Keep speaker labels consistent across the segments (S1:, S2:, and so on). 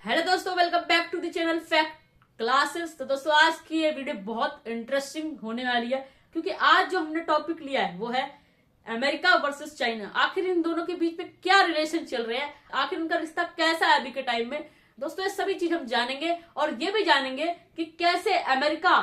S1: Hello दोस्तों, welcome back to the channel fact classes. तो दोस्तों आज की ये वीडियो बहुत इंटरेस्टिंग होने वाली है क्योंकि आज जो हमने टॉपिक लिया है वो है अमेरिका वर्सेस चाइना। आखिर इन दोनों के बीच में क्या रिलेशन चल रहे हैं, आखिर उनका रिश्ता कैसा है अभी के टाइम में। दोस्तों ये सभी चीज हम जानेंगे और ये भी जानेंगे कि कैसे अमेरिका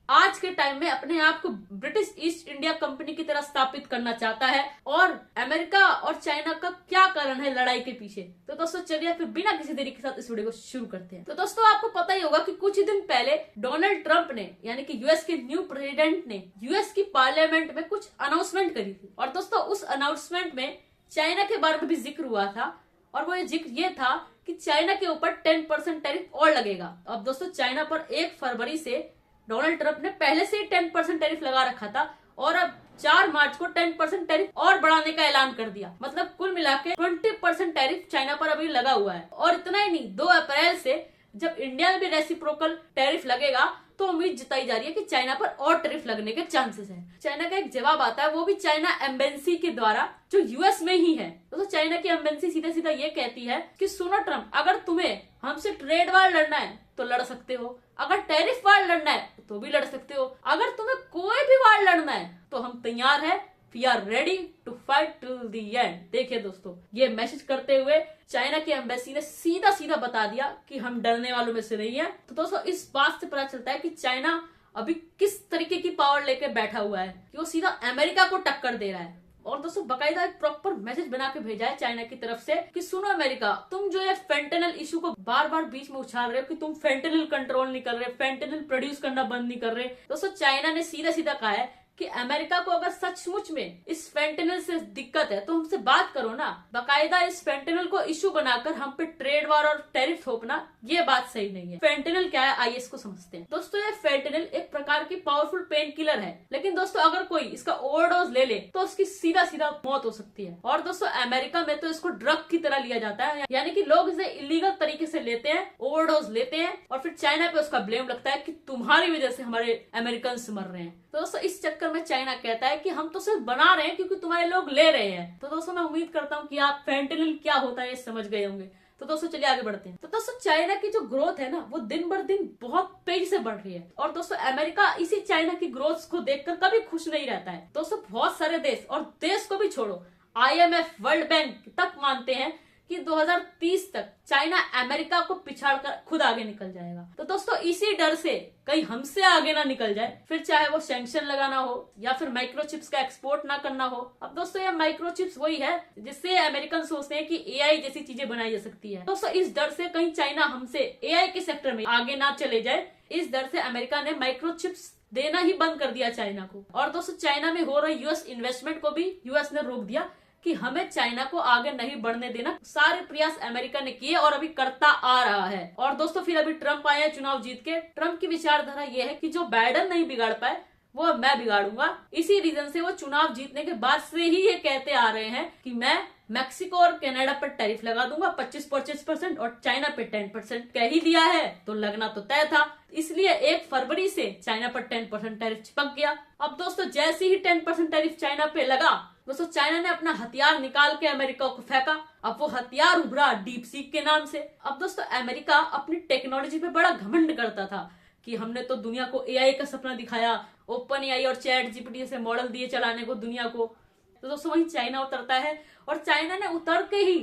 S1: आज के टाइम में अपने आप को ब्रिटिश ईस्ट इंडिया कंपनी की तरह स्थापित करना चाहता है और अमेरिका और चाइना का क्या कारण है लड़ाई के पीछे। तो दोस्तों चलिए फिर बिना किसी देरी के साथ इस वीडियो को शुरू करते हैं। तो दोस्तों आपको पता ही होगा कि कुछ ही दिन पहले डोनाल्ड ट्रंप ने यानी कि यूएस के न्यू प्रेसिडेंट ने यूएस की पार्लियामेंट में कुछ अनाउंसमेंट करी थी और दोस्तों उस अनाउंसमेंट में चाइना के बारे में भी जिक्र हुआ था और वो जिक्र ये था कि चाइना के ऊपर 10% टैरिफ और लगेगा। अब दोस्तों चाइना पर 1 फरवरी से डोनाल्ड ट्रंप ने पहले से ही 10% टैरिफ लगा रखा था और अब 4 मार्च को 10% टैरिफ और बढ़ाने का ऐलान कर दिया। मतलब कुल मिला के 20% टैरिफ चाइना पर अभी लगा हुआ है। और इतना ही नहीं, 2 अप्रैल से जब इंडिया में भी रेसिप्रोकल टैरिफ लगेगा तो उम्मीद जताई जा रही है कि चाइना पर और टैरिफ लगने के चांसेस है। चाइना का एक जवाब आता है, वो भी चाइना एम्बेसी के द्वारा जो यूएस में ही है। तो चाइना की एम्बेसी सीधा सीधा ये कहती है कि सुनो ट्रंप, अगर तुम्हें हमसे ट्रेड वार लड़ना है तो लड़ सकते हो, अगर टैरिफ वार लड़ना है तो भी लड़ सकते हो, अगर तुम्हें कोई भी वार लड़ना है तो हम तैयार है, we are ready to fight till the end. देखिए दोस्तों, ये मैसेज करते हुए चाइना की एम्बेसी ने सीधा सीधा बता दिया कि हम डरने वालों में से नहीं है। तो दोस्तों इस बात से पता चलता है कि चाइना अभी किस तरीके की पावर लेके बैठा हुआ है कि वो सीधा अमेरिका को टक्कर दे रहा है। और दोस्तों बकायदा एक प्रॉपर मैसेज बना के भेजा है चाइना की तरफ से कि सुनो अमेरिका, तुम जो ये फेंटेनल इशू को बार बार बीच में उछाल रहे हो कि तुम फेंटेनल कंट्रोल नहीं कर रहे, फेंटेनल प्रोड्यूस करना बंद नहीं कर रहे। दोस्तों चाइना ने सीधा सीधा कहा है कि अमेरिका को अगर सचमुच में इस फेंटेनल से दिक्कत है तो हमसे बात करो ना। बकायदा इस फेंटेनल को इशू बनाकर हम पे ट्रेड वार और टैरिफ थोपना ये बात सही नहीं है। फेंटेनल क्या है आइए इसको समझते हैं। दोस्तों ये फेंटेनल एक प्रकार की पावरफुल पेन किलर है, लेकिन दोस्तों अगर कोई इसका ओवरडोज ले ले तो उसकी सीधा सीधा मौत हो सकती है। और दोस्तों अमेरिका में तो इसको ड्रग की तरह लिया जाता है, यानी कि लोग इसे इलीगल तरीके से लेते हैं, ओवरडोज लेते हैं और फिर चाइना पे उसका ब्लेम लगता है कि तुम्हारी वजह से हमारे अमेरिकन मर रहे हैं। तो दोस्तों इस चक्कर में चाइना कहता है कि हम तो सिर्फ बना रहे हैं क्योंकि तुम्हारे लोग ले रहे हैं। तो दोस्तों मैं उम्मीद करता हूँ कि आप फेंटेनल क्या होता है ये समझ गए होंगे। तो दोस्तों चलिए आगे बढ़ते हैं। तो दोस्तों चाइना की जो ग्रोथ है ना वो दिन बर दिन बहुत तेजी से बढ़ रही है और दोस्तों अमेरिका इसी चाइना की ग्रोथ को देखकर कभी खुश नहीं रहता है। दोस्तों बहुत सारे देश और देश को भी छोड़ो, IMF, वर्ल्ड बैंक तक मानते हैं कि 2030 तक चाइना अमेरिका को पिछाड़कर खुद आगे निकल जाएगा। तो दोस्तों इसी डर से कहीं हमसे आगे ना निकल जाए, फिर चाहे वो सैंक्शन लगाना हो या फिर माइक्रोचिप्स का एक्सपोर्ट ना करना हो। अब दोस्तों ये माइक्रोचिप्स वही है जिससे अमेरिकन सोचते हैं कि AI जैसी चीजें बनाई जा सकती है। दोस्तों इस डर से कहीं चाइना हमसे AI के सेक्टर में आगे ना चले जाए, इस डर से अमेरिका ने माइक्रोचिप्स देना ही बंद कर दिया चाइना को। और दोस्तों चाइना में हो रही यूएस इन्वेस्टमेंट को भी यूएस ने रोक दिया कि हमें चाइना को आगे नहीं बढ़ने देना। सारे प्रयास अमेरिका ने किए और अभी करता आ रहा है। और दोस्तों फिर अभी ट्रंप आए चुनाव जीत के। ट्रंप की विचारधारा यह है कि जो बाइडेन नहीं बिगाड़ पाए वो मैं बिगाड़ूंगा। इसी रीजन से वो चुनाव जीतने के बाद से ही ये कहते आ रहे हैं कि मैं मैक्सिको और कनाडा पर टैरिफ लगा दूंगा 25% और चाइना पे 10%। कह ही दिया है तो लगना तो तय था, इसलिए 1 फरवरी से चाइना पर 10% टैरिफ चिपक गया। अब दोस्तों जैसे ही 10% टैरिफ चाइना पे लगा, दोस्तों चाइना ने अपना हथियार निकाल के अमेरिका को फेंका। अब वो हथियार उभरा डीप सीक के नाम से। अब दोस्तों अमेरिका अपनी टेक्नोलॉजी पे बड़ा घमंड करता था कि हमने तो दुनिया को AI का सपना दिखाया, ओपन AI और चैट GPT से मॉडल दिए चलाने को दुनिया को। तो दोस्तों वही चाइना उतरता है और चाइना ने उतर के ही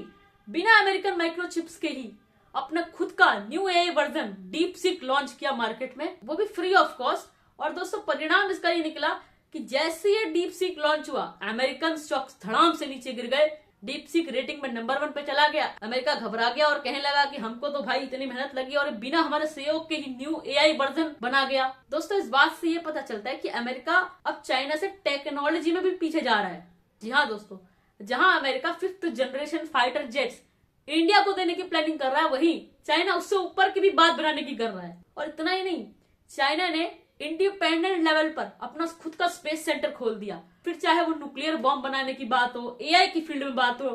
S1: बिना अमेरिकन माइक्रोचिप्स के ही अपना खुद का new AI version deep seek launch किया मार्केट में, वो भी फ्री ऑफ कॉस्ट। और दोस्तों परिणाम इसका ये निकला कि जैसे ये डीप सीक लॉन्च हुआ अमेरिकन स्टॉक्स धड़ाम से नीचे गिर गए। डीप सीक रेटिंग में नंबर 1 पे चला गया। अमेरिका घबरा गया और कहने लगा कि हमको तो भाई इतनी मेहनत लगी और बिना हमारे सहयोग के ही न्यू AI वर्जन बना गया। दोस्तों इस बात से ये पता चलता है कि अमेरिका अब चाइना से टेक्नोलॉजी में भी पीछे जा रहा है। जी हाँ दोस्तों, जहां America 5th generation fighter jets India को देने की प्लानिंग कर रहा है, वही चाइना उससे ऊपर की भी बात बनाने की कर रहा है। और इतना ही नहीं, चाइना ने इंडिपेंडेंट लेवल पर अपना खुद का स्पेस सेंटर खोल दिया। फिर चाहे वो न्यूक्लियर बॉम्ब बनाने की बात हो, AI की फील्ड में बात हो,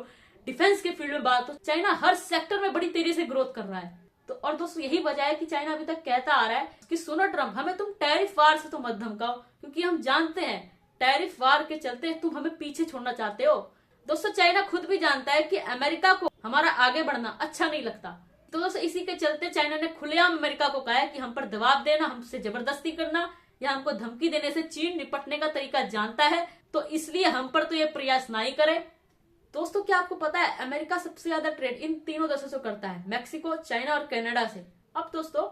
S1: डिफेंस के फील्ड में बात हो, चाइना हर सेक्टर में बड़ी तेजी से ग्रोथ कर रहा है। तो और दोस्तों यही वजह है कि चाइना अभी तक कहता आ रहा है कि सुनो ट्रंप, हमें तुम टैरिफ वार से तो मत धमकाओ, क्योंकि हम जानते हैं टैरिफ वार के चलते तुम हमें पीछे छोड़ना चाहते हो। दोस्तों चाइना खुद भी जानता है कि अमेरिका को हमारा आगे बढ़ना अच्छा नहीं लगता, तो दोस्तों इसी के चलते चाइना ने खुलेआम अमेरिका को कहा है कि हम पर दबाव देना, हमसे जबरदस्ती करना या हमको धमकी देने से चीन निपटने का तरीका जानता है, तो इसलिए हम पर तो ये प्रयास ना ही करे। दोस्तों क्या आपको पता है अमेरिका सबसे ज्यादा ट्रेड इन तीनों देशों से करता है, मैक्सिको, चाइना और कनाडा से। अब दोस्तों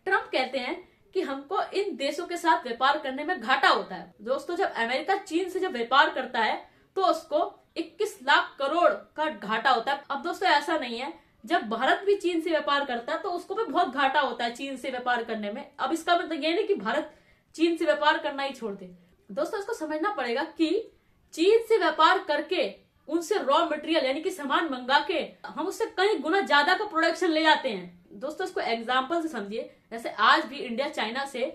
S1: ट्रम्प कहते हैं कि हमको इन देशों के साथ व्यापार करने में घाटा होता है। दोस्तों जब अमेरिका चीन से जब व्यापार करता है तो उसको 21 लाख करोड़ का घाटा होता है। अब दोस्तों ऐसा नहीं है, जब भारत भी चीन से व्यापार करता है तो उसको भी बहुत घाटा होता है चीन से व्यापार करने में। अब इसका मतलब ये नहीं कि भारत चीन से व्यापार करना ही छोड़ दे। दोस्तों इसको समझना पड़ेगा कि चीन से व्यापार करके उनसे रॉ मटेरियल यानी कि सामान मंगा के हम उससे कई गुना ज्यादा का प्रोडक्शन ले जाते हैं। दोस्तों इसको एग्जांपल से समझिए, जैसे आज भी इंडिया चाइना से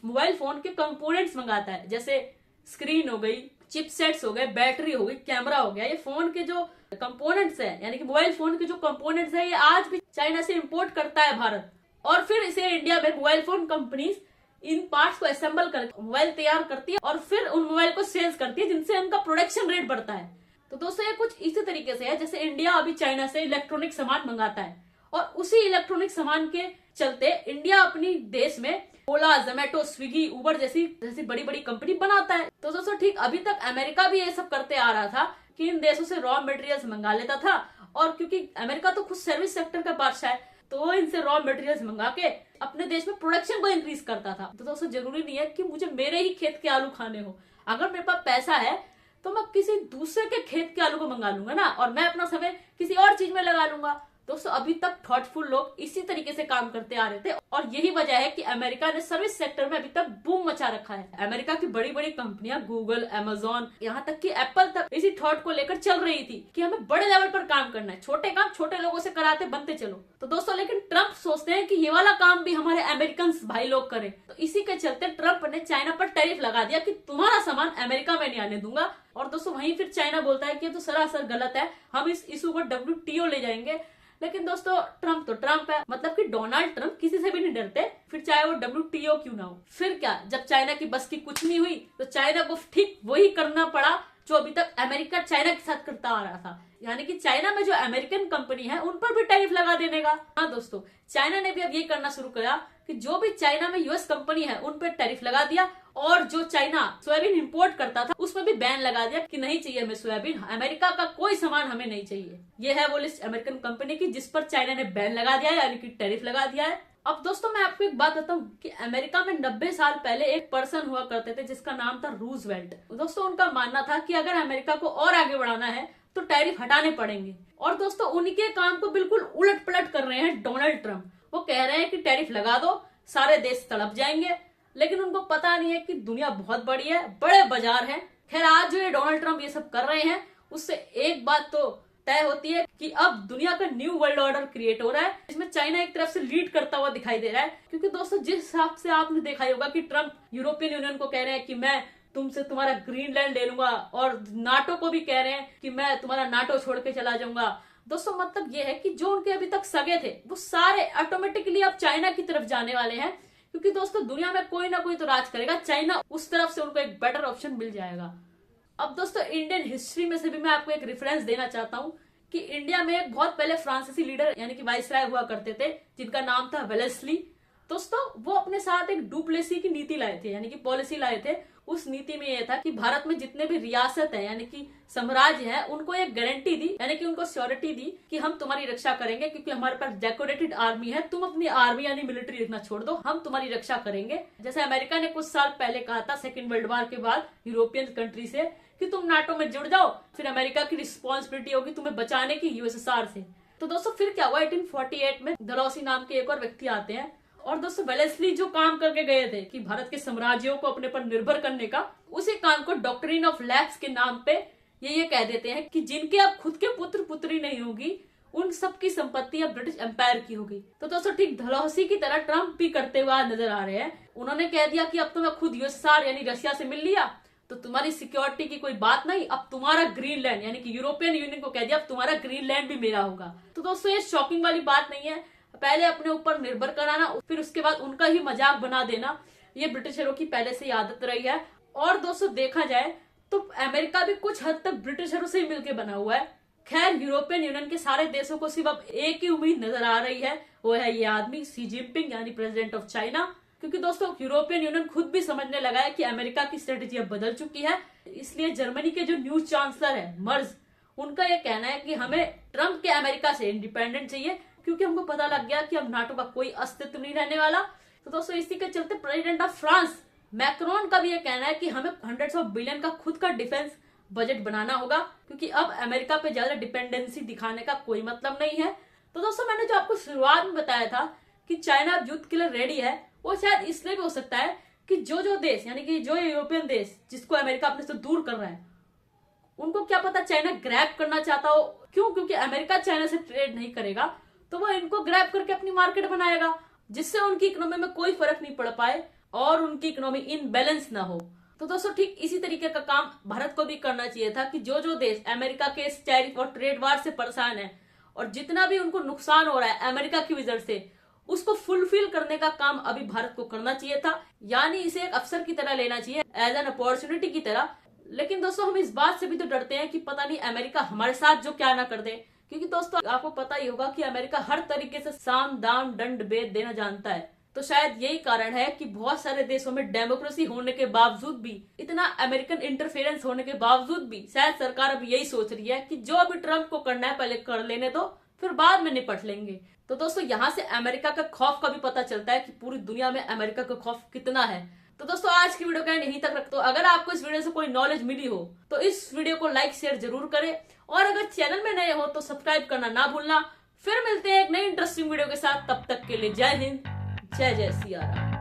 S1: मोबाइल फोन के कंपोनेंट्स मंगाता है, जैसे स्क्रीन हो गई, चिपसेट्स हो गए, बैटरी हो गई, कैमरा हो गया। ये फोन के जो कंपोनेंट्स है यानी कि मोबाइल फोन के जो कंपोनेंट्स है ये आज भी चाइना से इंपोर्ट करता है भारत, और फिर इसे इंडिया में mobile phone companies in parts को असेंबल करके मोबाइल तैयार करती है और फिर उन मोबाइल को सेल्स करती है, जिनसे उनका प्रोडक्शन रेट बढ़ता है। तो दोस्तों ये कुछ इसी तरीके से है जैसे इंडिया अभी चाइना से इलेक्ट्रॉनिक सामान मंगाता है और उसी इलेक्ट्रॉनिक सामान के चलते इंडिया अपनी देश में ओला, जोमेटो, स्विगी, उबर जैसी बड़ी बड़ी कंपनी बनाता है। तो दोस्तों ठीक अभी तक अमेरिका भी ये सब करते आ रहा था कि इन देशों से रॉ मटेरियल्स मंगा लेता था, और क्योंकि अमेरिका तो खुद सर्विस सेक्टर का बादशाह है तो वो इनसे रॉ मटेरियल्स मंगा के अपने देश में प्रोडक्शन को इंक्रीज करता था। तो दोस्तों जरूरी नहीं है कि मुझे मेरे ही खेत के आलू खाने हो, अगर मेरे पास पैसा है तो मैं किसी दूसरे के खेत के आलू को मंगा लूंगा ना, और मैं अपना समय किसी और चीज में लगा लूंगा। दोस्तों अभी तक थॉटफुल लोग इसी तरीके से काम करते आ रहे थे और यही वजह है कि अमेरिका ने सर्विस सेक्टर में अभी तक बूम मचा रखा है। अमेरिका की बड़ी बड़ी कंपनियां गूगल, अमेजोन, यहाँ तक कि एप्पल तक इसी थॉट को लेकर चल रही थी कि हमें बड़े लेवल पर काम करना है, छोटे काम छोटे लोगों से कराते बनते चलो। तो दोस्तों लेकिन ट्रम्प सोचते हैं कि ये वाला काम भी हमारे अमेरिकन भाई लोग करें, तो इसी के चलते ट्रम्प ने चाइना पर टैरिफ लगा दिया कि तुम्हारा सामान अमेरिका में नहीं आने दूंगा। और दोस्तों वहीं फिर चाइना बोलता है कि ये तो सरासर गलत है, हम इस इशू को WTO ले जाएंगे। लेकिन दोस्तों ट्रम्प तो ट्रम्प है, मतलब कि डोनाल्ड ट्रम्प किसी से भी नहीं डरते, फिर चाहे वो WTO क्यों ना हो। फिर क्या, जब चाइना की बस की कुछ नहीं हुई तो चाइना को ठीक वही करना पड़ा जो अभी तक अमेरिका चाइना के साथ करता आ रहा था, यानी कि चाइना में जो अमेरिकन कंपनी है उन पर भी टैरिफ लगा देने का। हाँ दोस्तों चाइना ने भी अब ये करना शुरू किया कि जो भी चाइना में US कंपनी है उन पर टैरिफ लगा दिया, और जो चाइना सोयाबीन इंपोर्ट करता था उसमें भी बैन लगा दिया कि नहीं चाहिए हमें सोयाबीन, अमेरिका का कोई सामान हमें नहीं चाहिए। ये है वो लिस्ट अमेरिकन कंपनी की जिस पर चाइना ने बैन लगा दिया है, यानी कि टैरिफ लगा दिया है। अब दोस्तों मैं आपको एक बात बताऊं कि अमेरिका में 90 साल पहले एक पर्सन हुआ करते थे जिसका नाम था रूजवेल्ट। दोस्तों उनका मानना था कि अगर अमेरिका को और आगे बढ़ाना है तो टैरिफ हटाने पड़ेंगे, और दोस्तों उनके काम को बिल्कुल उलट पलट कर रहे हैं डोनाल्ड ट्रम्प। वो कह रहे हैं कि टैरिफ लगा दो, सारे देश तड़प जाएंगे, लेकिन उनको पता नहीं है कि दुनिया बहुत बड़ी है, बड़े बाजार है। खैर आज जो ये डोनाल्ड ट्रम्प ये सब कर रहे हैं उससे एक बात तो तय होती है कि अब दुनिया का न्यू वर्ल्ड ऑर्डर क्रिएट हो रहा है, इसमें चाइना एक तरफ से लीड करता हुआ दिखाई दे रहा है। क्योंकि दोस्तों जिस हिसाब से आपने देखा होगा कि ट्रम्प यूरोपियन यूनियन को कह रहे हैं कि मैं तुमसे तुम्हारा ग्रीनलैंड ले लूंगा, और नाटो को भी कह रहे हैं कि मैं तुम्हारा नाटो छोड़ के चला जाऊंगा। दोस्तों मतलब ये है कि जो उनके अभी तक सगे थे वो सारे ऑटोमेटिकली अब चाइना की तरफ जाने वाले हैं, क्योंकि दोस्तों दुनिया में कोई ना कोई तो राज करेगा, चाइना उस तरफ से उनको एक बेटर ऑप्शन मिल जाएगा। अब दोस्तों इंडियन हिस्ट्री में से भी मैं आपको एक रेफरेंस देना चाहता हूँ कि इंडिया में एक बहुत पहले फ्रांसीसी लीडर यानी कि वाइसराय हुआ करते थे जिनका नाम था वेलेस्ली। दोस्तों वो अपने साथ एक डुप्लेसी की नीति लाए थे, यानी कि पॉलिसी लाए थे। उस नीति में यह था कि भारत में जितने भी रियासत है यानी कि साम्राज्य है उनको एक गारंटी दी, यानी कि उनको श्योरिटी दी कि हम तुम्हारी रक्षा करेंगे, क्योंकि हमारे पास डेकोरेटेड आर्मी है, तुम अपनी आर्मी यानी मिलिट्री रखना छोड़ दो, हम तुम्हारी रक्षा करेंगे। जैसे अमेरिका ने कुछ साल पहले कहा था सेकेंड वर्ल्ड वॉर के बाद यूरोपियन कंट्री से कि तुम नाटो में जुड़ जाओ, फिर अमेरिका की रिस्पॉन्सिबिलिटी होगी तुम्हें बचाने की USSR से। तो दोस्तों फिर क्या हुआ, 1848 में डलहौसी नाम के एक और व्यक्ति आते हैं, और दोस्तों वेलेस्ली जो काम करके गए थे कि भारत के साम्राज्यों को अपने पर निर्भर करने का, उसी काम को डॉक्ट्रिन ऑफ लैप्स के नाम पे ये कह देते हैं कि जिनके अब खुद के पुत्र पुत्री नहीं होगी उन सबकी संपत्ति अब ब्रिटिश एम्पायर की होगी। तो दोस्तों ठीक डलहौसी की तरह ट्रम्प भी करते हुए नजर आ रहे हैं। उन्होंने कह दिया कि अब तो मैं खुद USSR यानी रशिया से मिल लिया तो तुम्हारी सिक्योरिटी की कोई बात नहीं, अब तुम्हारा ग्रीनलैंड यानी कि यूरोपियन यूनियन को कह दिया अब तुम्हारा ग्रीनलैंड भी मेरा होगा। तो दोस्तों ये शॉकिंग वाली बात नहीं है, पहले अपने ऊपर निर्भर कराना फिर उसके बाद उनका ही मजाक बना देना, ये ब्रिटिशरों की पहले से ही आदत रही है। और दोस्तों देखा जाए तो अमेरिका भी कुछ हद तक ब्रिटिशरों से ही मिलकर बना हुआ है। खैर यूरोपियन यूनियन के सारे देशों को सिर्फ अब एक ही उम्मीद नजर आ रही है, वो है ये आदमी शी जिनपिंग यानी प्रेसिडेंट ऑफ चाइना। क्योंकि दोस्तों यूरोपियन यूनियन खुद भी समझने लगा है कि अमेरिका की स्ट्रेटेजी अब बदल चुकी है। इसलिए जर्मनी के जो न्यूज चांसलर है मर्ज, उनका ये कहना है कि हमें ट्रंप के अमेरिका से इंडिपेंडेंट चाहिए, क्योंकि हमको पता लग गया कि अब नाटो का कोई अस्तित्व नहीं रहने वाला। तो दोस्तों इसी के चलते प्रेसिडेंट ऑफ फ्रांस मैक्रोन का भी ये कहना है कि हमें हंड्रेड्स ऑफ बिलियन का खुद का डिफेंस बजट बनाना होगा, क्योंकि अब अमेरिका पे ज्यादा डिपेंडेंसी दिखाने का कोई मतलब नहीं है। तो दोस्तों मैंने जो आपको शुरुआत में बताया था कि चाइना अब युद्ध के लिए रेडी है, वो शायद इसलिए भी हो सकता है कि जो देश यानी कि जो यूरोपियन देश जिसको अमेरिका अपने से दूर कर रहा है, उनको क्या पता चाइना ग्रैब करना चाहता हो। क्यों? क्योंकि अमेरिका चाइना से ट्रेड नहीं करेगा तो वो इनको ग्रैब करके अपनी मार्केट बनाएगा, जिससे उनकी इकोनॉमी में कोई फर्क नहीं पड़ पाए और उनकी इकोनॉमी इनबैलेंस ना हो। तो दोस्तों ठीक इसी तरीके का काम भारत को भी करना चाहिए था कि जो देश अमेरिका के इस टैरिफ और ट्रेड वार से परेशान है और जितना भी उनको नुकसान हो रहा है अमेरिका की वजह से, उसको फुलफिल करने का काम अभी भारत को करना चाहिए था। यानी इसे एक अवसर की तरह लेना चाहिए, एज एन अपॉर्चुनिटी की तरह। लेकिन दोस्तों हम इस बात से भी तो डरते हैं कि पता नहीं अमेरिका हमारे साथ जो क्या ना कर दे, क्योंकि दोस्तों आपको पता ही होगा कि अमेरिका हर तरीके से साम दाम दंड भेद देना जानता है। तो शायद यही कारण है कि बहुत सारे देशों में डेमोक्रेसी होने के बावजूद भी, इतना अमेरिकन इंटरफेरेंस होने के बावजूद भी शायद सरकार अभी यही सोच रही है कि जो अभी ट्रंप को करना है पहले कर लेने दो, फिर बाद में निपट लेंगे। तो दोस्तों यहाँ से अमेरिका का खौफ का भी पता चलता है कि पूरी दुनिया में अमेरिका का खौफ कितना है। तो दोस्तों आज की वीडियो का यहीं तक रखते हो। अगर आपको इस वीडियो से कोई नॉलेज मिली हो तो इस वीडियो को लाइक शेयर जरूर करें, और अगर चैनल में नए हो तो सब्सक्राइब करना ना भूलना। फिर मिलते हैं एक नई इंटरेस्टिंग वीडियो के साथ, तब तक के लिए जय हिंद, जय जय सिया राम।